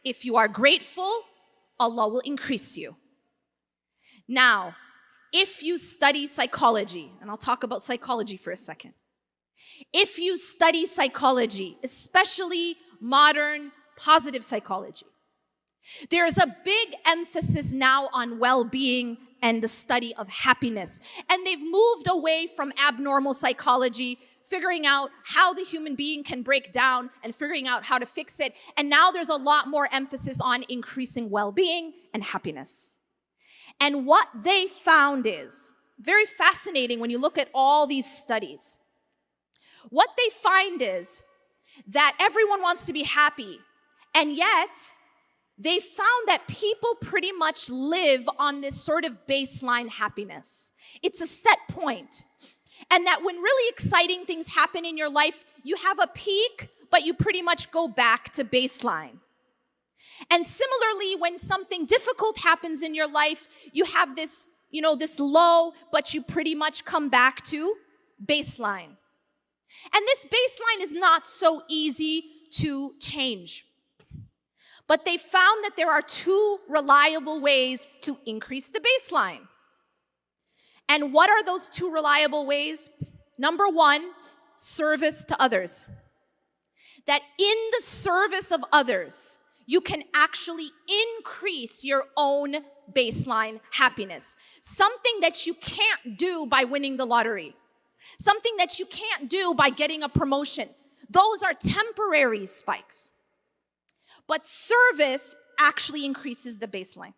If you are grateful, Allah will increase you. Now, if you study psychology, and I'll talk about psychology for a second. If you study psychology, especially modern positive psychology, there is a big emphasis now on well-being and the study of happiness. And they've moved away from abnormal psychology, figuring out how the human being can break down and figuring out how to fix it. And now there's a lot more emphasis on increasing well-being and happiness. And what they found is very fascinating when you look at all these studies. What they find is that everyone wants to be happy, and yet they found that people pretty much live on this sort of baseline happiness. It's a set point. And that when really exciting things happen in your life, you have a peak, but you pretty much go back to baseline. And similarly, when something difficult happens in your life, you have this, this low, but you pretty much come back to baseline. And this baseline is not so easy to change. But they found that there are two reliable ways to increase the baseline. And what are those two reliable ways? Number one, service to others. That in the service of others, you can actually increase your own baseline happiness. Something that you can't do by winning the lottery. Something that you can't do by getting a promotion. Those are temporary spikes. But service actually increases the baseline.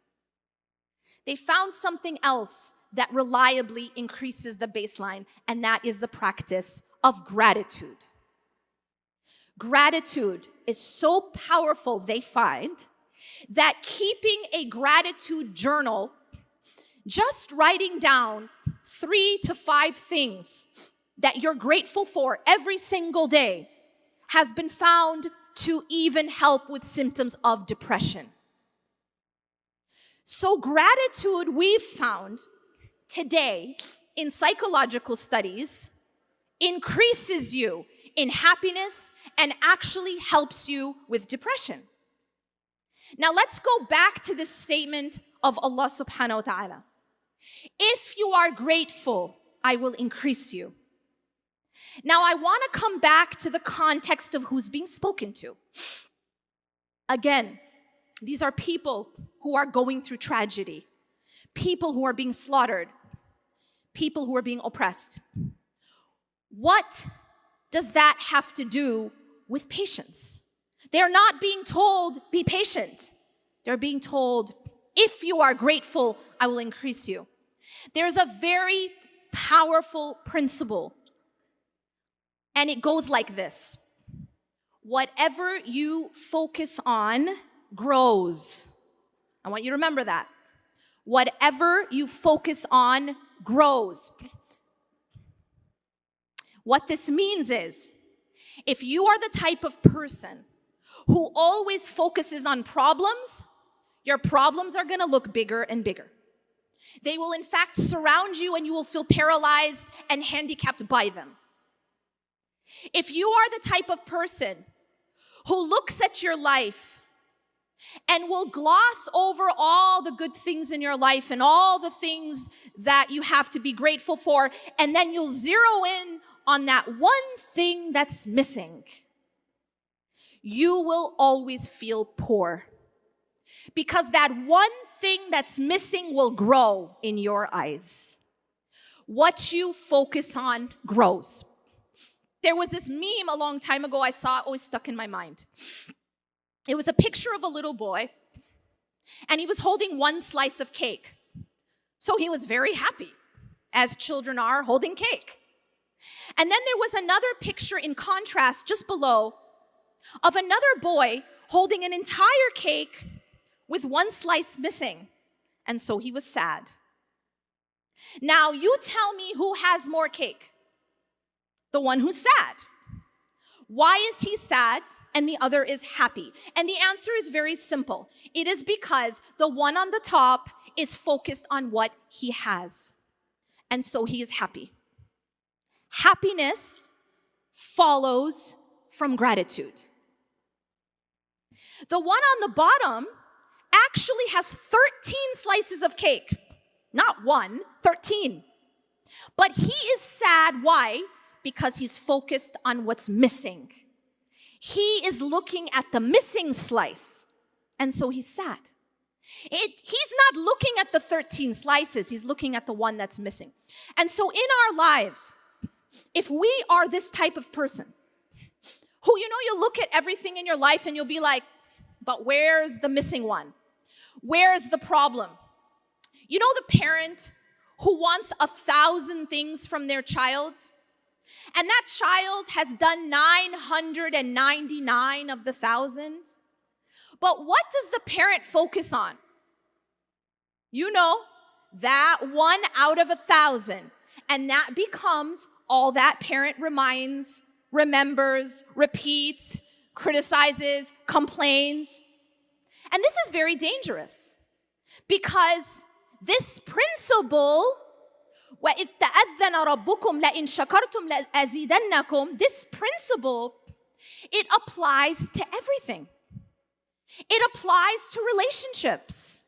They found something else that reliably increases the baseline, and that is the practice of gratitude. Gratitude is so powerful, they find, that keeping a gratitude journal, just writing down 3 to 5 things that you're grateful for every single day, has been found to even help with symptoms of depression. So gratitude, we've found today in psychological studies, increases you in happiness and actually helps you with depression. Now let's go back to this statement of Allah subhanahu wa ta'ala. If you are grateful, I will increase you. Now I want to come back to the context of who's being spoken to. Again, these are people who are going through tragedy, people who are being slaughtered, people who are being oppressed. What does that have to do with patience? They're not being told, be patient. They're being told, if you are grateful, I will increase you. There's a very powerful principle, and it goes like this. Whatever you focus on grows. I want you to remember that. Whatever you focus on grows. What this means is, if you are the type of person who always focuses on problems, your problems are going to look bigger and bigger. They will in fact surround you and you will feel paralyzed and handicapped by them. If you are the type of person who looks at your life and will gloss over all the good things in your life and all the things that you have to be grateful for, and then you'll zero in on that one thing that's missing, you will always feel poor. Because that one thing that's missing will grow in your eyes. What you focus on grows. There was this meme a long time ago I saw, always stuck in my mind. It was a picture of a little boy, and he was holding one slice of cake. So he was very happy, as children are holding cake. And then there was another picture in contrast just below of another boy holding an entire cake with one slice missing. And so he was sad. Now you tell me who has more cake? The one who's sad. Why is he sad and the other is happy? And the answer is very simple. It is because the one on the top is focused on what he has. And so he is happy. Happiness follows from gratitude. The one on the bottom actually has 13 slices of cake. Not one, 13. But he is sad. Why? Because he's focused on what's missing. He is looking at the missing slice. And so he's sad. He's not looking at the 13 slices. He's looking at the one that's missing. And so in our lives, if we are this type of person, who, you look at everything in your life and you'll be like, but where's the missing one? Where's the problem? You know the parent who wants 1,000 things from their child? And that child has done 999 of the 1,000. But what does the parent focus on? That 1 out of 1,000. And that becomes all that parent reminds, remembers, repeats, criticizes, complains. And this is very dangerous because this principle, وَإِذْ تَأَذَّنَ رَبُّكُمْ لَإِنْ شَكَرْتُمْ لَأَزِيدَنَّكُمْ, this principle, it applies to everything. It applies to relationships.